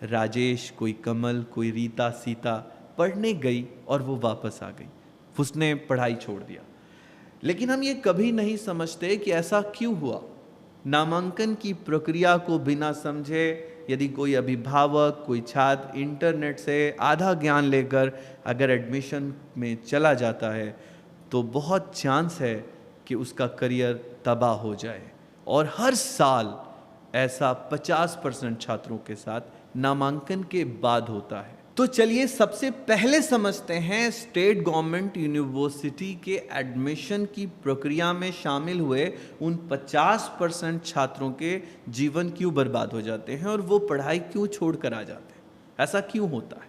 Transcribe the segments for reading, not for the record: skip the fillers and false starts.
राजेश, कोई कमल, कोई रीता, सीता पढ़ने गई और वो वापस आ गई, उसने पढ़ाई छोड़ दिया। लेकिन हम ये कभी नहीं समझते कि ऐसा क्यों हुआ। नामांकन की प्रक्रिया को बिना समझे यदि कोई अभिभावक, कोई छात्र इंटरनेट से आधा ज्ञान लेकर अगर एडमिशन में चला जाता है तो बहुत चांस है कि उसका करियर तबाह हो जाए। और हर साल ऐसा 50% छात्रों के साथ नामांकन के बाद होता है। तो चलिए सबसे पहले समझते हैं स्टेट गवर्नमेंट यूनिवर्सिटी के एडमिशन की प्रक्रिया में शामिल हुए उन 50% छात्रों के जीवन क्यों बर्बाद हो जाते हैं और वो पढ़ाई क्यों छोड़कर आ जाते हैं। ऐसा क्यों होता है?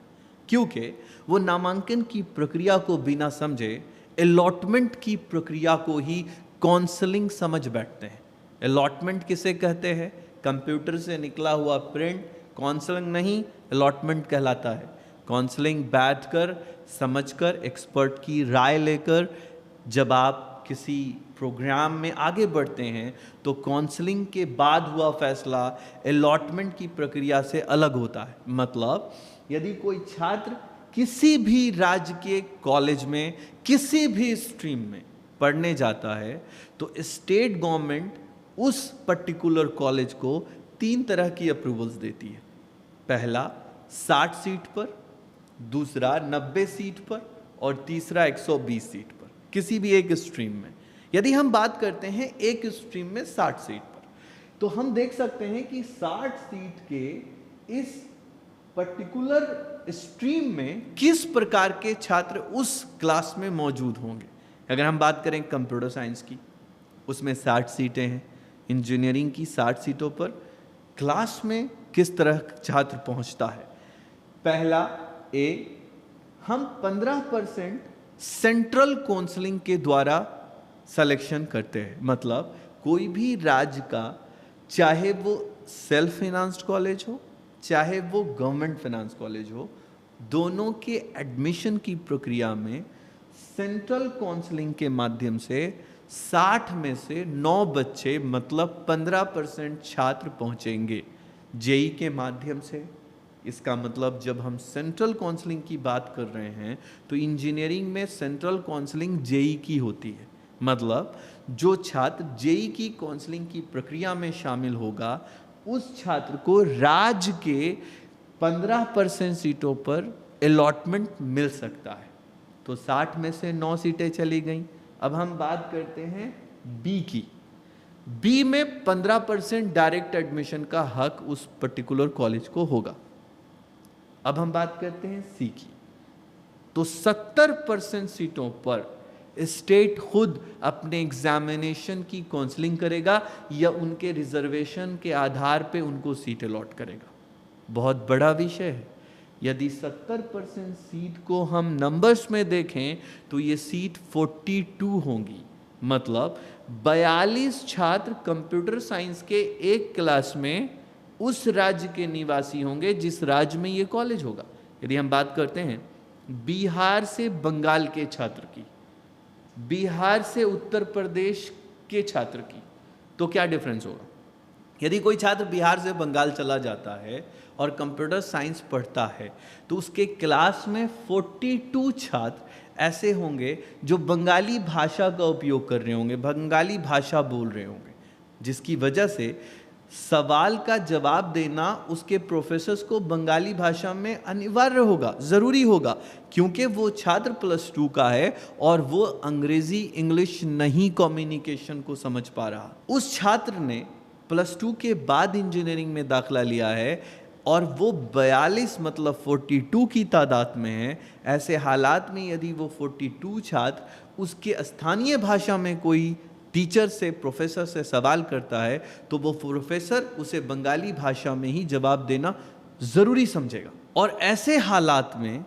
क्योंकि वो नामांकन की प्रक्रिया को बिना समझे अलॉटमेंट की प्रक्रिया को ही काउंसलिंग समझ बैठते हैं। अलॉटमेंट किसे कहते हैं? कंप्यूटर से निकला हुआ प्रिंट काउंसलिंग नहीं, अलॉटमेंट कहलाता है। काउंसलिंग बैठकर, समझकर, एक्सपर्ट की राय लेकर जब आप किसी प्रोग्राम में आगे बढ़ते हैं तो काउंसलिंग के बाद हुआ फैसला अलॉटमेंट की प्रक्रिया से अलग होता है। मतलब यदि कोई छात्र किसी भी राज्य के कॉलेज में किसी भी स्ट्रीम में पढ़ने जाता है तो स्टेट गवर्नमेंट उस पर्टिकुलर कॉलेज को 3 तरह की अप्रूवल्स देती है। पहला 60 सीट पर, दूसरा 90 सीट पर और तीसरा 120 सीट पर, किसी भी एक स्ट्रीम में। यदि हम बात करते हैं एक स्ट्रीम में 60 सीट पर, तो हम देख सकते हैं कि 60 सीट के इस पर्टिकुलर स्ट्रीम में किस प्रकार के छात्र उस क्लास में मौजूद होंगे। अगर हम बात करें कंप्यूटर साइंस की, उसमें 60 सीटें हैं। इंजीनियरिंग की 60 सीटों पर क्लास में किस तरह छात्र पहुंचता है? पहला ए, हम 15% सेंट्रल काउंसलिंग के द्वारा सिलेक्शन करते हैं। मतलब कोई भी राज्य का, चाहे वो सेल्फ फाइनेंस्ड कॉलेज हो चाहे वो गवर्नमेंट फाइनेंस कॉलेज हो, दोनों के एडमिशन की प्रक्रिया में सेंट्रल काउंसलिंग के माध्यम से 60 में से 9 बच्चे मतलब 15% छात्र पहुंचेंगे जेई के माध्यम से। इसका मतलब जब हम सेंट्रल काउंसलिंग की बात कर रहे हैं तो इंजीनियरिंग में सेंट्रल काउंसलिंग जेई की होती है। मतलब जो छात्र जेई की काउंसलिंग की प्रक्रिया में शामिल होगा उस छात्र को राज्य के 15% सीटों पर अलॉटमेंट मिल सकता है। तो 60 में से 9 सीटें चली गईं। अब हम बात करते हैं बी की। बी में 15% डायरेक्ट एडमिशन का हक उस पर्टिकुलर कॉलेज को होगा। अब हम बात करते हैं सी की। तो 70% सीटों पर स्टेट खुद अपने एग्जामिनेशन की काउंसलिंग करेगा या उनके रिजर्वेशन के आधार पे उनको सीट अलॉट करेगा। बहुत बड़ा विषय है। यदि 70% सीट को हम नंबर्स में देखें तो ये सीट 42 होंगी। मतलब 42 छात्र कंप्यूटर साइंस के एक क्लास में उस राज्य के निवासी होंगे जिस राज्य में ये कॉलेज होगा। यदि हम बात करते हैं बिहार से बंगाल के छात्र की, बिहार से उत्तर प्रदेश के छात्र की, तो क्या डिफरेंस होगा? यदि कोई छात्र बिहार से बंगाल चला जाता है और कंप्यूटर साइंस पढ़ता है तो उसके क्लास में 42 छात्र ऐसे होंगे जो बंगाली भाषा का उपयोग कर रहे होंगे, बंगाली भाषा बोल रहे होंगे, जिसकी वजह से सवाल का जवाब देना उसके प्रोफेसर्स को बंगाली भाषा में अनिवार्य होगा, ज़रूरी होगा, क्योंकि वो छात्र +2 का है और वो अंग्रेज़ी इंग्लिश नहीं कम्युनिकेशन को समझ पा रहा। उस छात्र ने +2 के बाद इंजीनियरिंग में दाखिला लिया है और वो 42 मतलब 42 की तादाद में है। ऐसे हालात में यदि वो 42 छात्र उसके स्थानीय भाषा में कोई टीचर से, प्रोफेसर से सवाल करता है तो वो प्रोफेसर उसे बंगाली भाषा में ही जवाब देना ज़रूरी समझेगा। और ऐसे हालात में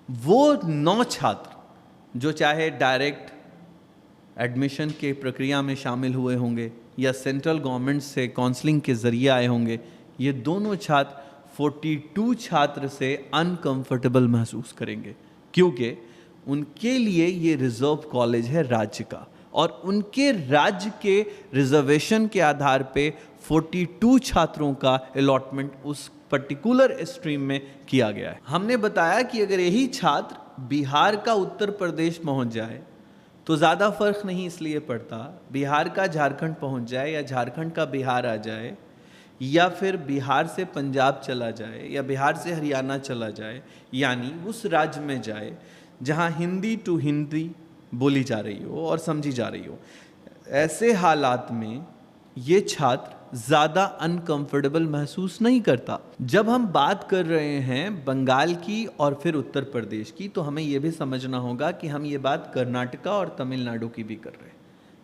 वो 9 छात्र जो चाहे डायरेक्ट एडमिशन के प्रक्रिया में शामिल हुए होंगे या सेंट्रल गवर्नमेंट से काउंसलिंग के ज़रिए आए होंगे, ये दोनों छात्र 42 छात्र से अनकंफर्टेबल महसूस करेंगे, क्योंकि उनके लिए ये रिजर्व कॉलेज है राज्य का और उनके राज्य के रिजर्वेशन के आधार पे 42 छात्रों का अलॉटमेंट उस पर्टिकुलर स्ट्रीम में किया गया है। हमने बताया कि अगर यही छात्र बिहार का उत्तर प्रदेश पहुंच जाए तो ज़्यादा फर्क नहीं इसलिए पड़ता, बिहार का झारखंड पहुंच जाए या झारखंड का बिहार आ जाए, या फिर बिहार से पंजाब चला जाए या बिहार से हरियाणा चला जाए, यानी उस राज्य में जाए जहां हिंदी टू हिंदी बोली जा रही हो और समझी जा रही हो। ऐसे हालात में ये छात्र ज़्यादा अनकंफर्टेबल महसूस नहीं करता। जब हम बात कर रहे हैं बंगाल की और फिर उत्तर प्रदेश की, तो हमें यह भी समझना होगा कि हम ये बात कर्नाटका और तमिलनाडु की भी कर रहे हैं।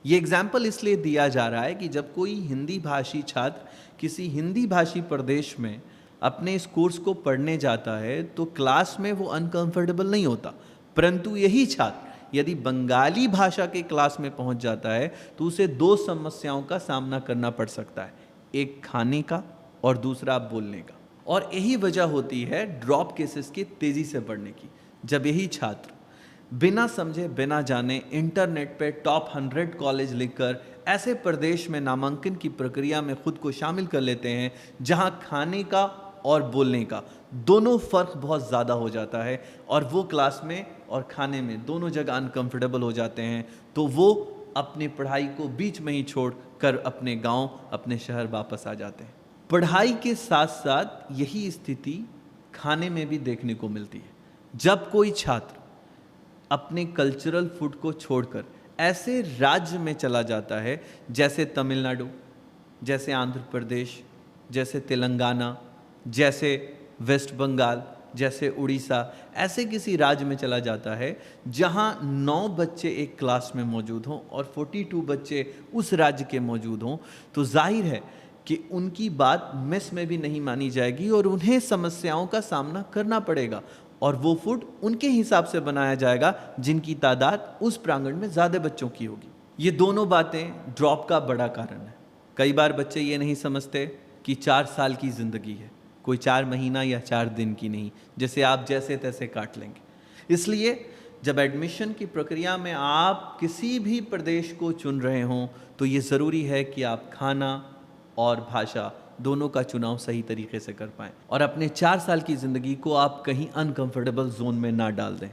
ये एग्जाम्पल इसलिए दिया जा रहा है कि जब कोई हिंदी भाषी छात्र किसी हिंदी भाषी प्रदेश में अपने इस कोर्स को पढ़ने जाता है तो क्लास में वो अनकंफर्टेबल नहीं होता, परंतु यही छात्र यदि बंगाली भाषा के क्लास में पहुंच जाता है तो उसे दो समस्याओं का सामना करना पड़ सकता है, एक खाने का और दूसरा बोलने का। और यही वजह होती है ड्रॉप केसेस के तेज़ी से बढ़ने की। जब यही छात्र बिना समझे बिना जाने इंटरनेट पे टॉप 100 कॉलेज लिखकर ऐसे प्रदेश में नामांकन की प्रक्रिया में खुद को शामिल कर लेते हैं जहां खाने का और बोलने का दोनों फर्क बहुत ज़्यादा हो जाता है और वो क्लास में और खाने में दोनों जगह अनकंफर्टेबल हो जाते हैं, तो वो अपनी पढ़ाई को बीच में ही छोड़ कर अपने गांव अपने शहर वापस आ जाते हैं। पढ़ाई के साथ साथ यही स्थिति खाने में भी देखने को मिलती है। जब कोई छात्र अपने कल्चरल फूड को छोड़कर ऐसे राज्य में चला जाता है जैसे तमिलनाडु, जैसे आंध्र प्रदेश, जैसे तेलंगाना, जैसे वेस्ट बंगाल, जैसे उड़ीसा, ऐसे किसी राज्य में चला जाता है जहां 9 बच्चे एक क्लास में मौजूद हों और 42 बच्चे उस राज्य के मौजूद हों, तो जाहिर है कि उनकी बात मेस में भी नहीं मानी जाएगी और उन्हें समस्याओं का सामना करना पड़ेगा और वो फूड उनके हिसाब से बनाया जाएगा जिनकी तादाद उस प्रांगण में ज़्यादा बच्चों की होगी। ये दोनों बातें ड्रॉप का बड़ा कारण है। कई बार बच्चे ये नहीं समझते कि 4 साल की ज़िंदगी है, कोई 4 महीना या 4 दिन की नहीं, जैसे आप जैसे तैसे काट लेंगे। इसलिए जब एडमिशन की प्रक्रिया में आप किसी भी प्रदेश को चुन रहे हों तो ये ज़रूरी है कि आप खाना और भाषा दोनों का चुनाव सही तरीके से कर पाएं और अपने 4 साल की ज़िंदगी को आप कहीं अनकंफर्टेबल जोन में ना डाल दें।